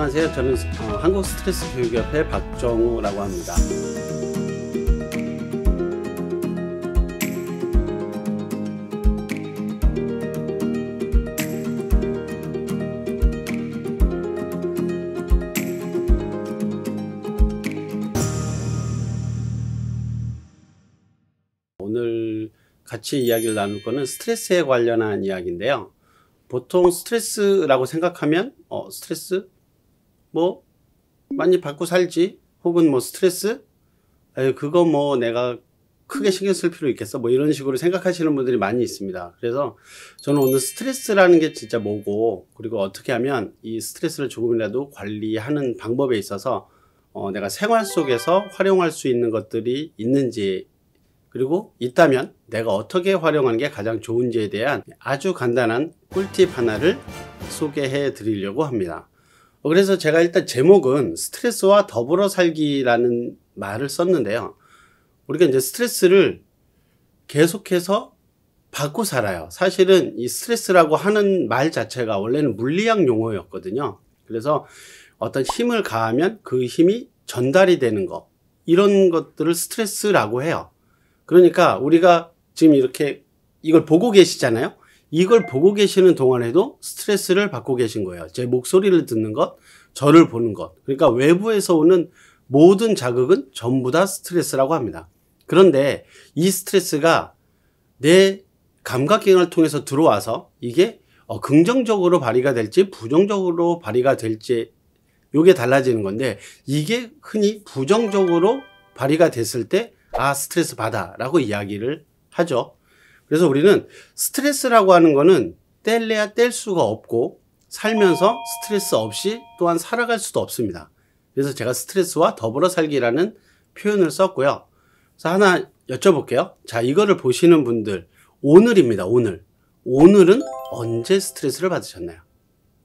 안녕하세요. 저는 한국스트레스교육협회 박정우라고 합니다. 오늘 같이 이야기를 나눌 거는 스트레스에 관련한 이야기인데요. 보통 스트레스라고 생각하면 스트레스? 뭐 많이 받고 살지? 혹은 뭐 스트레스? 그거 뭐 내가 크게 신경 쓸 필요 있겠어? 뭐 이런 식으로 생각하시는 분들이 많이 있습니다. 그래서 저는 오늘 스트레스라는 게 진짜 뭐고, 그리고 어떻게 하면 이 스트레스를 조금이라도 관리하는 방법에 있어서 내가 생활 속에서 활용할 수 있는 것들이 있는지, 그리고 있다면 내가 어떻게 활용하는 게 가장 좋은지에 대한 아주 간단한 꿀팁 하나를 소개해 드리려고 합니다. 그래서 제가 일단 제목은 스트레스와 더불어 살기라는 말을 썼는데요. 우리가 이제 스트레스를 계속해서 받고 살아요. 사실은 이 스트레스라고 하는 말 자체가 원래는 물리학 용어였거든요. 그래서 어떤 힘을 가하면 그 힘이 전달이 되는 것, 이런 것들을 스트레스라고 해요. 그러니까 우리가 지금 이렇게 이걸 보고 계시잖아요. 이걸 보고 계시는 동안에도 스트레스를 받고 계신 거예요. 제 목소리를 듣는 것, 저를 보는 것. 그러니까 외부에서 오는 모든 자극은 전부 다 스트레스라고 합니다. 그런데 이 스트레스가 내 감각기관을 통해서 들어와서 이게 긍정적으로 발휘가 될지 부정적으로 발휘가 될지, 이게 달라지는 건데, 이게 흔히 부정적으로 발휘가 됐을 때 스트레스 받아 라고 이야기를 하죠. 그래서 우리는 스트레스라고 하는 거는 뗄래야 뗄 수가 없고, 살면서 스트레스 없이 또한 살아갈 수도 없습니다. 그래서 제가 스트레스와 더불어 살기라는 표현을 썼고요. 그래서 하나 여쭤볼게요. 자, 이거를 보시는 분들, 오늘입니다. 오늘은 언제 스트레스를 받으셨나요?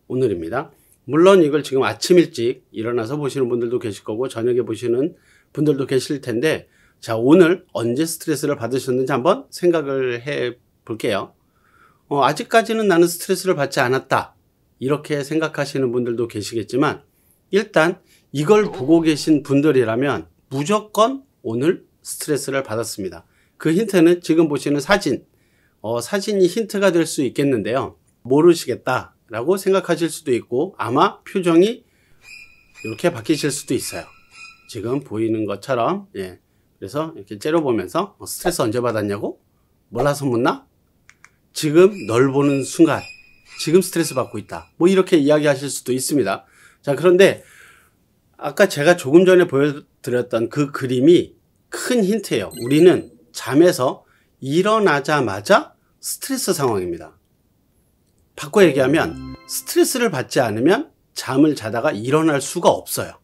오늘입니다. 물론 이걸 지금 아침 일찍 일어나서 보시는 분들도 계실 거고, 저녁에 보시는 분들도 계실 텐데, 자, 오늘 언제 스트레스를 받으셨는지 한번 생각을 해 볼게요. 아직까지는 나는 스트레스를 받지 않았다, 이렇게 생각하시는 분들도 계시겠지만, 일단 이걸 보고 계신 분들이라면 무조건 오늘 스트레스를 받았습니다. 그 힌트는 지금 보시는 사진이 힌트가 될 수 있겠는데요. 모르시겠다 라고 생각하실 수도 있고, 아마 표정이 이렇게 바뀌실 수도 있어요. 지금 보이는 것처럼. 그래서 이렇게 째려보면서 스트레스 언제 받았냐고? 몰라서 묻나? 지금 널 보는 순간 지금 스트레스 받고 있다, 뭐 이렇게 이야기하실 수도 있습니다. 자, 그런데 아까 제가 조금 전에 보여드렸던 그 그림이 큰 힌트예요. 우리는 잠에서 일어나자마자 스트레스 상황입니다. 바꿔 얘기하면 스트레스를 받지 않으면 잠을 자다가 일어날 수가 없어요.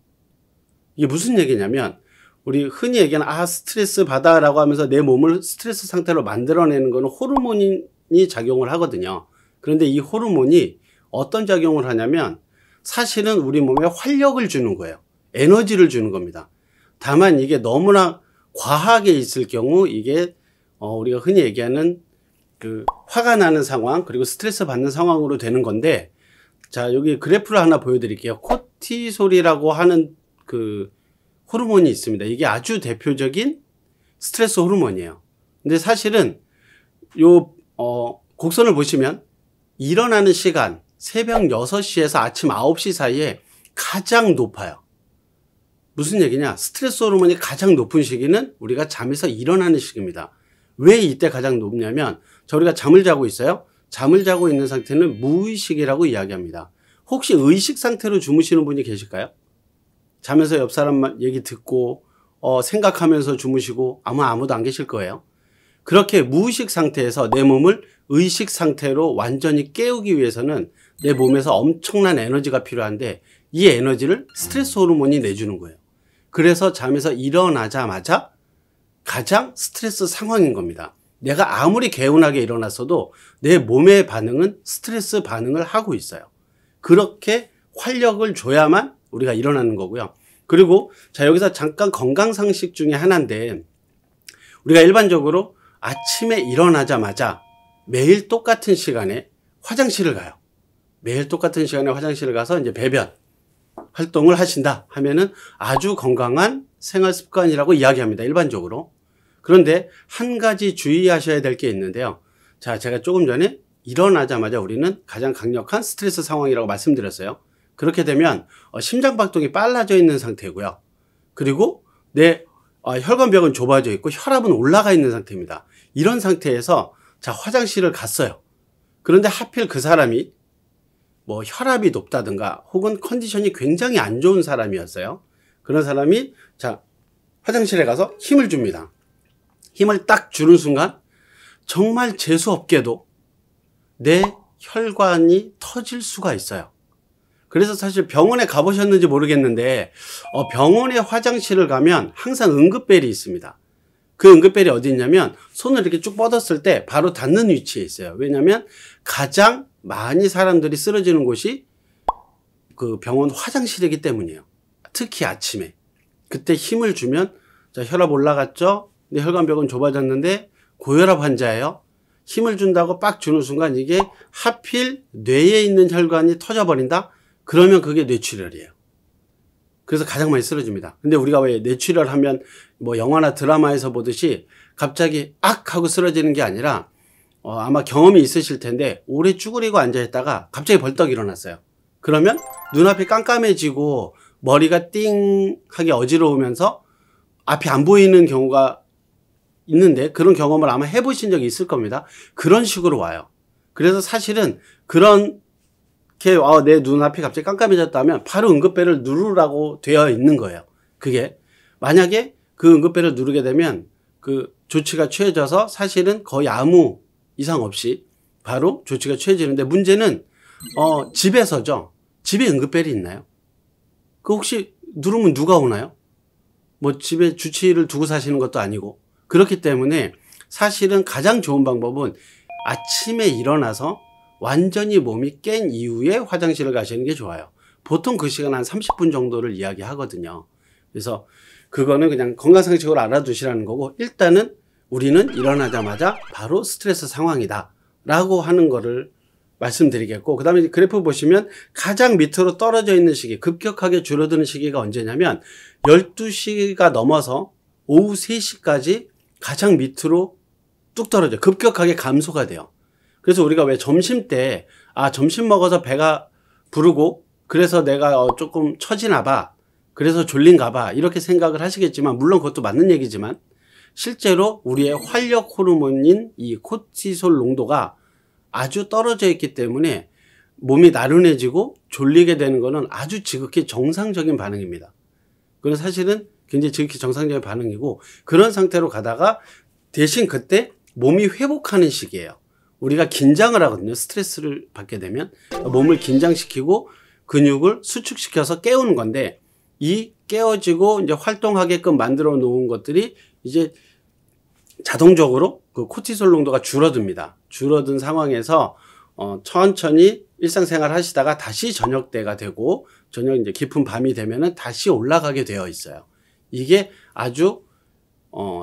이게 무슨 얘기냐면, 우리 흔히 얘기하는 스트레스 받아 라고 하면서 내 몸을 스트레스 상태로 만들어내는 거는 호르몬이 작용을 하거든요. 그런데 이 호르몬이 어떤 작용을 하냐면 사실은 우리 몸에 활력을 주는 거예요. 에너지를 주는 겁니다. 다만 이게 너무나 과하게 있을 경우 이게 우리가 흔히 얘기하는 그 화가 나는 상황, 그리고 스트레스 받는 상황으로 되는 건데, 자, 여기 그래프를 하나 보여드릴게요. 코티솔이라고 하는 그 호르몬이 있습니다. 이게 아주 대표적인 스트레스 호르몬이에요. 근데 사실은 요 곡선을 보시면 일어나는 시간 새벽 6시에서 아침 9시 사이에 가장 높아요. 무슨 얘기냐? 스트레스 호르몬이 가장 높은 시기는 우리가 잠에서 일어나는 시기입니다. 왜 이때 가장 높냐면, 우리가 잠을 자고 있어요. 잠을 자고 있는 상태는 무의식이라고 이야기합니다. 혹시 의식 상태로 주무시는 분이 계실까요? 자면서 옆 사람 얘기 듣고 생각하면서 주무시고 아마 아무도 안 계실 거예요. 그렇게 무의식 상태에서 내 몸을 의식 상태로 완전히 깨우기 위해서는 내 몸에서 엄청난 에너지가 필요한데, 이 에너지를 스트레스 호르몬이 내주는 거예요. 그래서 잠에서 일어나자마자 가장 스트레스 상황인 겁니다. 내가 아무리 개운하게 일어났어도 내 몸의 반응은 스트레스 반응을 하고 있어요. 그렇게 활력을 줘야만 우리가 일어나는 거고요. 그리고 자, 여기서 잠깐 건강상식 중에 하나인데, 우리가 일반적으로 아침에 일어나자마자 매일 똑같은 시간에 화장실을 가요. 매일 똑같은 시간에 화장실을 가서 이제 배변, 활동을 하신다 하면은 아주 건강한 생활 습관이라고 이야기합니다. 일반적으로. 그런데 한 가지 주의하셔야 될 게 있는데요. 자, 제가 조금 전에 일어나자마자 우리는 가장 강력한 스트레스 상황이라고 말씀드렸어요. 그렇게 되면 심장박동이 빨라져 있는 상태고요. 그리고 내 혈관벽은 좁아져 있고 혈압은 올라가 있는 상태입니다. 이런 상태에서 자, 화장실을 갔어요. 그런데 하필 그 사람이 뭐 혈압이 높다든가 혹은 컨디션이 굉장히 안 좋은 사람이었어요. 그런 사람이 자, 화장실에 가서 힘을 줍니다. 힘을 딱 주는 순간 정말 재수없게도 내 혈관이 터질 수가 있어요. 그래서 사실 병원에 가보셨는지 모르겠는데 병원에 화장실을 가면 항상 응급벨이 있습니다. 그 응급벨이 어디 있냐면 손을 이렇게 쭉 뻗었을 때 바로 닿는 위치에 있어요. 왜냐하면 가장 많이 사람들이 쓰러지는 곳이 그 병원 화장실이기 때문이에요. 특히 아침에. 그때 힘을 주면 자, 혈압 올라갔죠? 근데 혈관벽은 좁아졌는데 고혈압 환자예요. 힘을 준다고 빡 주는 순간 이게 하필 뇌에 있는 혈관이 터져버린다? 그러면 그게 뇌출혈이에요. 그래서 가장 많이 쓰러집니다. 근데 우리가 왜 뇌출혈 하면 뭐 영화나 드라마에서 보듯이 갑자기 악 하고 쓰러지는 게 아니라 아마 경험이 있으실 텐데 오래 쭈그리고 앉아있다가 갑자기 벌떡 일어났어요. 그러면 눈앞이 깜깜해지고 머리가 띵하게 어지러우면서 앞이 안 보이는 경우가 있는데 그런 경험을 아마 해보신 적이 있을 겁니다. 그런 식으로 와요. 그래서 사실은 그런 내 눈앞이 갑자기 깜깜해졌다면 바로 응급벨을 누르라고 되어 있는 거예요. 그게 만약에 그 응급벨을 누르게 되면 그 조치가 취해져서 사실은 거의 아무 이상 없이 바로 조치가 취해지는데 문제는 집에서죠. 집에 응급벨이 있나요? 그 혹시 누르면 누가 오나요? 뭐 집에 주치의를 두고 사시는 것도 아니고 그렇기 때문에 사실은 가장 좋은 방법은 아침에 일어나서 완전히 몸이 깬 이후에 화장실을 가시는 게 좋아요. 보통 그 시간 한 30분 정도를 이야기하거든요. 그래서 그거는 그냥 건강상식으로 알아두시라는 거고 일단은 우리는 일어나자마자 바로 스트레스 상황이다 라고 하는 거를 말씀드리겠고 그 다음에 그래프 보시면 가장 밑으로 떨어져 있는 시기 급격하게 줄어드는 시기가 언제냐면 12시가 넘어서 오후 3시까지 가장 밑으로 뚝 떨어져요. 급격하게 감소가 돼요. 그래서 우리가 왜 점심 때 점심 먹어서 배가 부르고 그래서 내가 조금 처지나 봐 그래서 졸린가 봐 이렇게 생각을 하시겠지만 물론 그것도 맞는 얘기지만 실제로 우리의 활력 호르몬인 이 코티솔 농도가 아주 떨어져 있기 때문에 몸이 나른해지고 졸리게 되는 것은 아주 지극히 정상적인 반응입니다. 그건 사실은 굉장히 지극히 정상적인 반응이고 그런 상태로 가다가 대신 그때 몸이 회복하는 시기예요. 우리가 긴장을 하거든요. 스트레스를 받게 되면 몸을 긴장시키고 근육을 수축시켜서 깨우는 건데 이 깨어지고 이제 활동하게끔 만들어 놓은 것들이 이제 자동적으로 그 코티솔 농도가 줄어듭니다. 줄어든 상황에서 천천히 일상생활 하시다가 다시 저녁 때가 되고 저녁 이제 깊은 밤이 되면은 다시 올라가게 되어 있어요. 이게 아주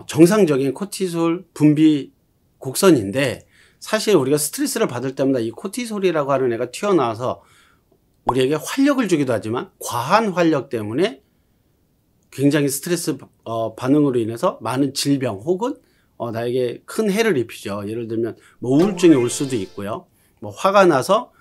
정상적인 코티솔 분비 곡선인데 사실 우리가 스트레스를 받을 때마다 이 코티솔이라고 하는 애가 튀어나와서 우리에게 활력을 주기도 하지만 과한 활력 때문에 굉장히 스트레스 반응으로 인해서 많은 질병 혹은 나에게 큰 해를 입히죠. 예를 들면 뭐 우울증이 올 수도 있고요. 뭐 화가 나서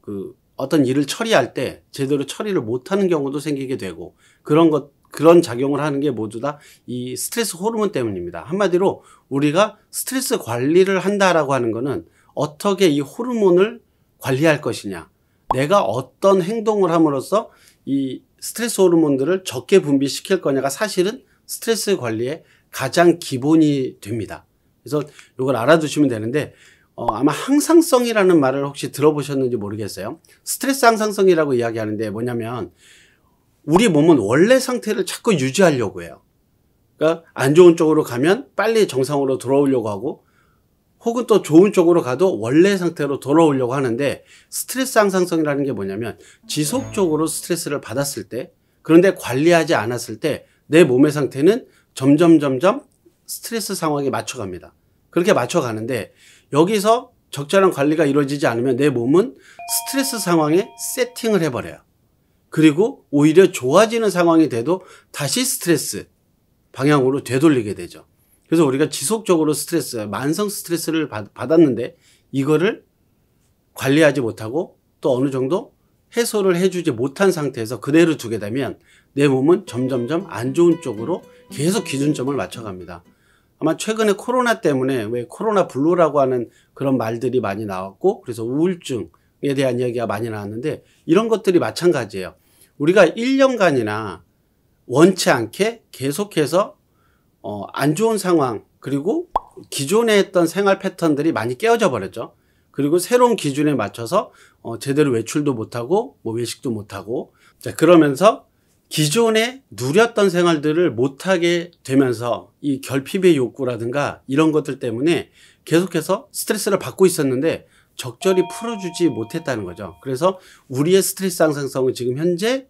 그 어떤 일을 처리할 때 제대로 처리를 못하는 경우도 생기게 되고 그런 작용을 하는 게 모두 다 이 스트레스 호르몬 때문입니다. 한마디로 우리가 스트레스 관리를 한다라고 하는 거는 어떻게 이 호르몬을 관리할 것이냐, 내가 어떤 행동을 함으로써 이 스트레스 호르몬들을 적게 분비시킬 거냐가 사실은 스트레스 관리의 가장 기본이 됩니다. 그래서 이걸 알아두시면 되는데 아마 항상성이라는 말을 혹시 들어보셨는지 모르겠어요. 스트레스 항상성이라고 이야기하는데 뭐냐면 우리 몸은 원래 상태를 자꾸 유지하려고 해요. 그러니까 안 좋은 쪽으로 가면 빨리 정상으로 돌아오려고 하고 혹은 또 좋은 쪽으로 가도 원래 상태로 돌아오려고 하는데 스트레스 항상성이라는 게 뭐냐면 지속적으로 스트레스를 받았을 때 그런데 관리하지 않았을 때 내 몸의 상태는 점점 스트레스 상황에 맞춰갑니다. 그렇게 맞춰가는데 여기서 적절한 관리가 이루어지지 않으면 내 몸은 스트레스 상황에 세팅을 해버려요. 그리고 오히려 좋아지는 상황이 돼도 다시 스트레스 방향으로 되돌리게 되죠. 그래서 우리가 지속적으로 스트레스, 만성 스트레스를 받았는데 이거를 관리하지 못하고 또 어느 정도 해소를 해주지 못한 상태에서 그대로 두게 되면 내 몸은 점점점 안 좋은 쪽으로 계속 기준점을 맞춰갑니다. 아마 최근에 코로나 때문에 왜 코로나 블루라고 하는 그런 말들이 많이 나왔고, 그래서 우울증에 대한 이야기가 많이 나왔는데, 이런 것들이 마찬가지예요. 우리가 1년간이나 원치 않게 계속해서 안 좋은 상황, 그리고 기존에 했던 생활 패턴들이 많이 깨어져 버렸죠. 그리고 새로운 기준에 맞춰서 제대로 외출도 못하고 뭐 외식도 못하고, 자 그러면서 기존에 누렸던 생활들을 못하게 되면서 이 결핍의 욕구라든가 이런 것들 때문에 계속해서 스트레스를 받고 있었는데 적절히 풀어주지 못했다는 거죠. 그래서 우리의 스트레스 상승성은 지금 현재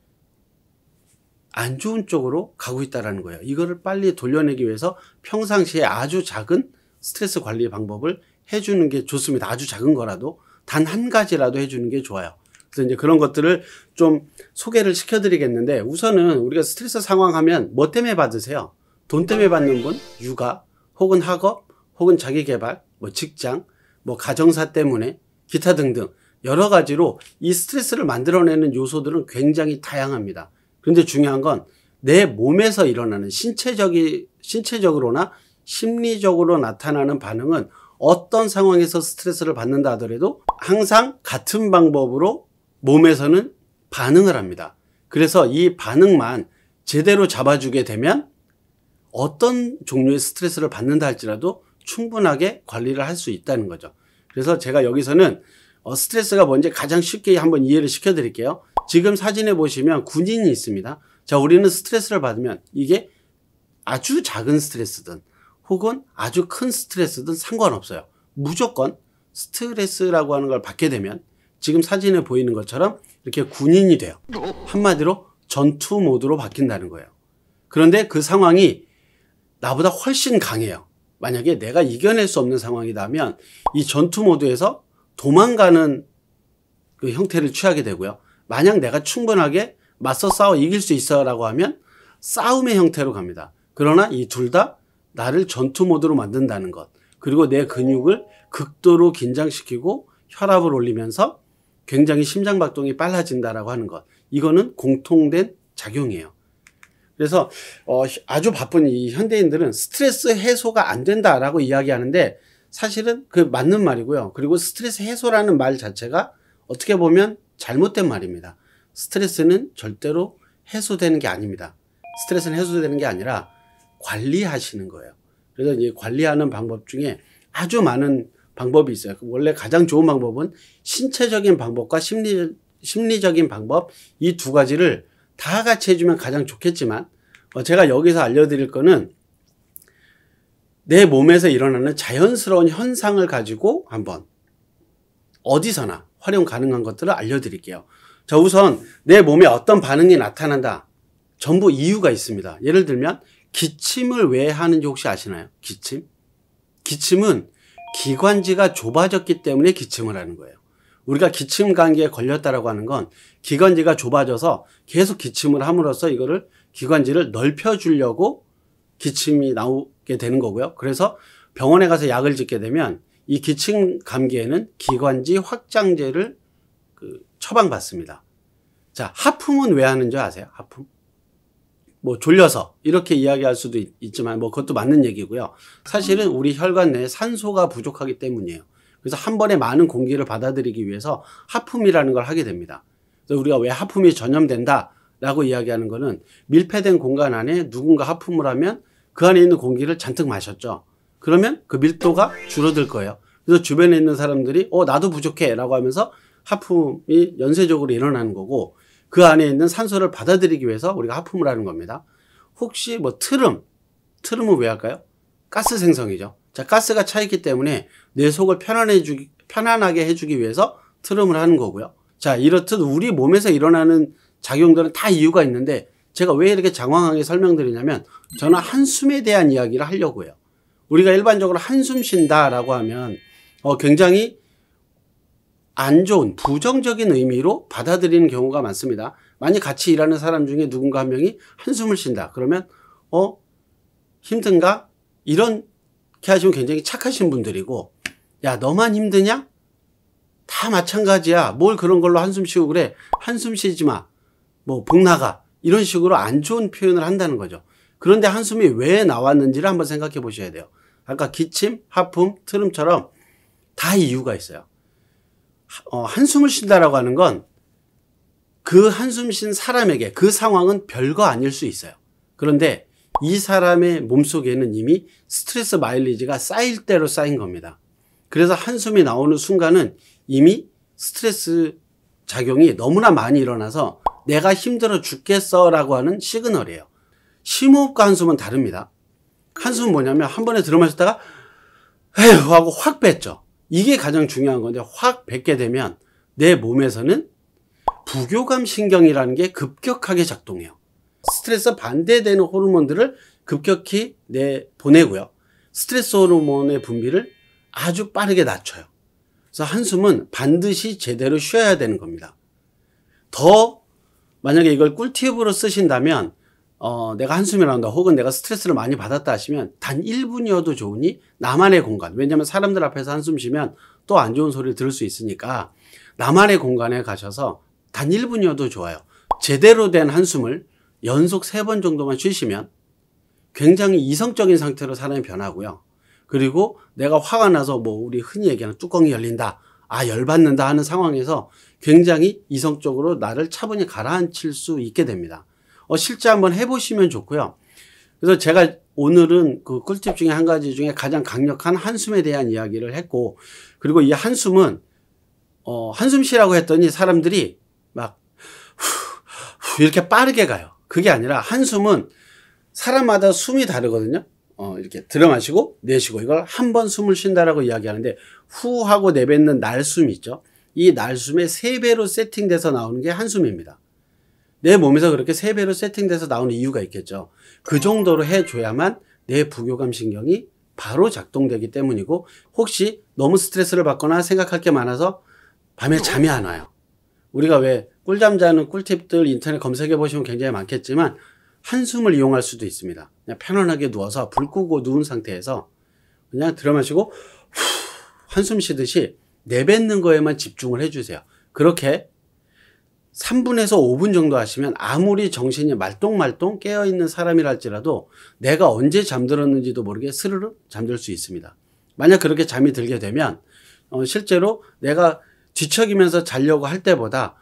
안 좋은 쪽으로 가고 있다는 거예요. 이거를 빨리 돌려내기 위해서 평상시에 아주 작은 스트레스 관리 방법을 해주는 게 좋습니다. 아주 작은 거라도 단 한 가지라도 해주는 게 좋아요. 그래서 이제 그런 것들을 좀 소개를 시켜드리겠는데, 우선은 우리가 스트레스 상황 하면 뭐 때문에 받으세요? 돈 때문에 받는 분, 육아, 혹은 학업, 혹은 자기개발, 뭐 직장, 뭐 가정사 때문에, 기타 등등 여러 가지로 이 스트레스를 만들어내는 요소들은 굉장히 다양합니다. 그런데 중요한 건 내 몸에서 일어나는 신체적으로나 심리적으로 나타나는 반응은 어떤 상황에서 스트레스를 받는다 하더라도 항상 같은 방법으로 몸에서는 반응을 합니다. 그래서 이 반응만 제대로 잡아주게 되면 어떤 종류의 스트레스를 받는다 할지라도 충분하게 관리를 할 수 있다는 거죠. 그래서 제가 여기서는 스트레스가 뭔지 가장 쉽게 한번 이해를 시켜 드릴게요. 지금 사진에 보시면 군인이 있습니다. 자, 우리는 스트레스를 받으면 이게 아주 작은 스트레스든 혹은 아주 큰 스트레스든 상관없어요. 무조건 스트레스라고 하는 걸 받게 되면 지금 사진에 보이는 것처럼 이렇게 군인이 돼요. 한마디로 전투 모드로 바뀐다는 거예요. 그런데 그 상황이 나보다 훨씬 강해요. 만약에 내가 이겨낼 수 없는 상황이라면 이 전투 모드에서 도망가는 그 형태를 취하게 되고요. 만약 내가 충분하게 맞서 싸워 이길 수 있어 라고 하면 싸움의 형태로 갑니다. 그러나 이 둘 다 나를 전투 모드로 만든다는 것, 그리고 내 근육을 극도로 긴장시키고 혈압을 올리면서 굉장히 심장박동이 빨라진다라고 하는 것, 이거는 공통된 작용이에요. 그래서 아주 바쁜 이 현대인들은 스트레스 해소가 안 된다라고 이야기하는데 사실은 그 맞는 말이고요. 그리고 스트레스 해소라는 말 자체가 어떻게 보면 잘못된 말입니다. 스트레스는 절대로 해소되는 게 아닙니다. 스트레스는 해소되는 게 아니라 관리하시는 거예요. 그래서 이제 관리하는 방법 중에 아주 많은 방법이 있어요. 원래 가장 좋은 방법은 신체적인 방법과 심리적인 방법, 이 두 가지를 다 같이 해주면 가장 좋겠지만, 제가 여기서 알려드릴 거는 내 몸에서 일어나는 자연스러운 현상을 가지고 한번 어디서나 활용 가능한 것들을 알려드릴게요. 자, 우선 내 몸에 어떤 반응이 나타난다. 전부 이유가 있습니다. 예를 들면 기침을 왜 하는지 혹시 아시나요? 기침? 기침은 기관지가 좁아졌기 때문에 기침을 하는 거예요. 우리가 기침 감기에 걸렸다라고 하는 건 기관지가 좁아져서 계속 기침을 함으로써 이거를 기관지를 넓혀주려고 기침이 나오게 되는 거고요. 그래서 병원에 가서 약을 짓게 되면 이 기침 감기에는 기관지 확장제를 처방받습니다. 자, 하품은 왜 하는지 아세요? 하품? 뭐 졸려서 이렇게 이야기할 수도 있지만 뭐 그것도 맞는 얘기고요. 사실은 우리 혈관 내에 산소가 부족하기 때문이에요. 그래서 한 번에 많은 공기를 받아들이기 위해서 하품이라는 걸 하게 됩니다. 그래서 우리가 왜 하품이 전염된다라고 이야기하는 거는 밀폐된 공간 안에 누군가 하품을 하면 그 안에 있는 공기를 잔뜩 마셨죠. 그러면 그 밀도가 줄어들 거예요. 그래서 주변에 있는 사람들이 나도 부족해 라고 하면서 하품이 연쇄적으로 일어나는 거고, 그 안에 있는 산소를 받아들이기 위해서 우리가 하품을 하는 겁니다. 혹시 뭐 트름은 왜 할까요? 가스 생성이죠. 자, 가스가 차 있기 때문에 내 속을 편안하게 해주기 위해서 트름을 하는 거고요. 자, 이렇듯 우리 몸에서 일어나는 작용들은 다 이유가 있는데 제가 왜 이렇게 장황하게 설명드리냐면 저는 한숨에 대한 이야기를 하려고 해요. 우리가 일반적으로 한숨 쉰다라고 하면 굉장히 안 좋은 부정적인 의미로 받아들이는 경우가 많습니다. 만약 같이 일하는 사람 중에 누군가 한 명이 한숨을 쉰다. 그러면 힘든가? 이렇게 하시면 굉장히 착하신 분들이고, 야, 너만 힘드냐? 다 마찬가지야. 뭘 그런 걸로 한숨 쉬고 그래. 한숨 쉬지 마. 뭐 복 나가. 이런 식으로 안 좋은 표현을 한다는 거죠. 그런데 한숨이 왜 나왔는지를 한번 생각해 보셔야 돼요. 아까 기침, 하품, 트름처럼 다 이유가 있어요. 한숨을 쉰다라고 하는 건 그 한숨 쉰 사람에게 그 상황은 별거 아닐 수 있어요. 그런데 이 사람의 몸속에는 이미 스트레스 마일리지가 쌓일 대로 쌓인 겁니다. 그래서 한숨이 나오는 순간은 이미 스트레스 작용이 너무나 많이 일어나서 내가 힘들어 죽겠어 라고 하는 시그널이에요. 심호흡과 한숨은 다릅니다. 한숨은 뭐냐면 한 번에 들어 마셨다가 에휴 하고 확 뺐죠. 이게 가장 중요한 건데, 확 뱉게 되면 내 몸에서는 부교감 신경이라는 게 급격하게 작동해요. 스트레스 반대되는 호르몬들을 급격히 보내고요. 스트레스 호르몬의 분비를 아주 빠르게 낮춰요. 그래서 한숨은 반드시 제대로 쉬어야 되는 겁니다. 만약에 이걸 꿀팁으로 쓰신다면 내가 한숨이 나온다, 혹은 내가 스트레스를 많이 받았다 하시면 단 1분이어도 좋으니 나만의 공간, 왜냐하면 사람들 앞에서 한숨 쉬면 또 안 좋은 소리를 들을 수 있으니까 나만의 공간에 가셔서 단 1분이어도 좋아요. 제대로 된 한숨을 연속 3번 정도만 쉬시면 굉장히 이성적인 상태로 사람이 변하고요. 그리고 내가 화가 나서 우리 흔히 얘기하는 뚜껑이 열린다, 열받는다 하는 상황에서 굉장히 이성적으로 나를 차분히 가라앉힐 수 있게 됩니다. 실제 한번 해보시면 좋고요. 그래서 제가 오늘은 그 꿀팁 중에 한 가지 중에 가장 강력한 한숨에 대한 이야기를 했고, 그리고 이 한숨은 한숨 쉬라고 했더니 사람들이 막 이렇게 빠르게 가요. 그게 아니라 한숨은 사람마다 숨이 다르거든요. 이렇게 들어 마시고 내쉬고, 이걸 한 번 숨을 쉰다라고 이야기하는데, 후 하고 내뱉는 날숨 있죠. 이 날숨의 3배로 세팅돼서 나오는 게 한숨입니다. 내 몸에서 그렇게 3배로 세팅돼서 나오는 이유가 있겠죠. 그 정도로 해줘야만 내 부교감 신경이 바로 작동되기 때문이고, 혹시 너무 스트레스를 받거나 생각할 게 많아서 밤에 잠이 안 와요. 우리가 왜 꿀잠 자는 꿀팁들 인터넷 검색해 보시면 굉장히 많겠지만, 한숨을 이용할 수도 있습니다. 그냥 편안하게 누워서 불 끄고 누운 상태에서 그냥 들어 마시고 한숨 쉬듯이 내뱉는 거에만 집중을 해주세요. 그렇게 3분에서 5분 정도 하시면 아무리 정신이 말똥말똥 깨어있는 사람이랄지라도 내가 언제 잠들었는지도 모르게 스르르 잠들 수 있습니다. 만약 그렇게 잠이 들게 되면 실제로 내가 뒤척이면서 자려고 할 때보다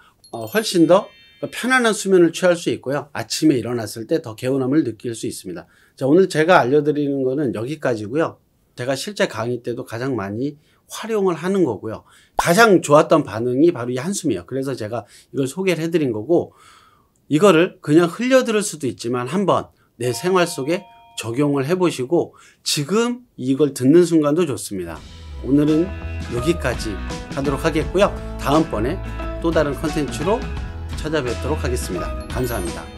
훨씬 더 편안한 수면을 취할 수 있고요. 아침에 일어났을 때 더 개운함을 느낄 수 있습니다. 자, 오늘 제가 알려드리는 거는 여기까지고요. 제가 실제 강의 때도 가장 많이 활용을 하는 거고요. 가장 좋았던 반응이 바로 이 한숨이에요. 그래서 제가 이걸 소개를 해드린 거고, 이거를 그냥 흘려들을 수도 있지만 한번 내 생활 속에 적용을 해보시고 지금 이걸 듣는 순간도 좋습니다. 오늘은 여기까지 하도록 하겠고요. 다음번에 또 다른 컨텐츠로 찾아뵙도록 하겠습니다. 감사합니다.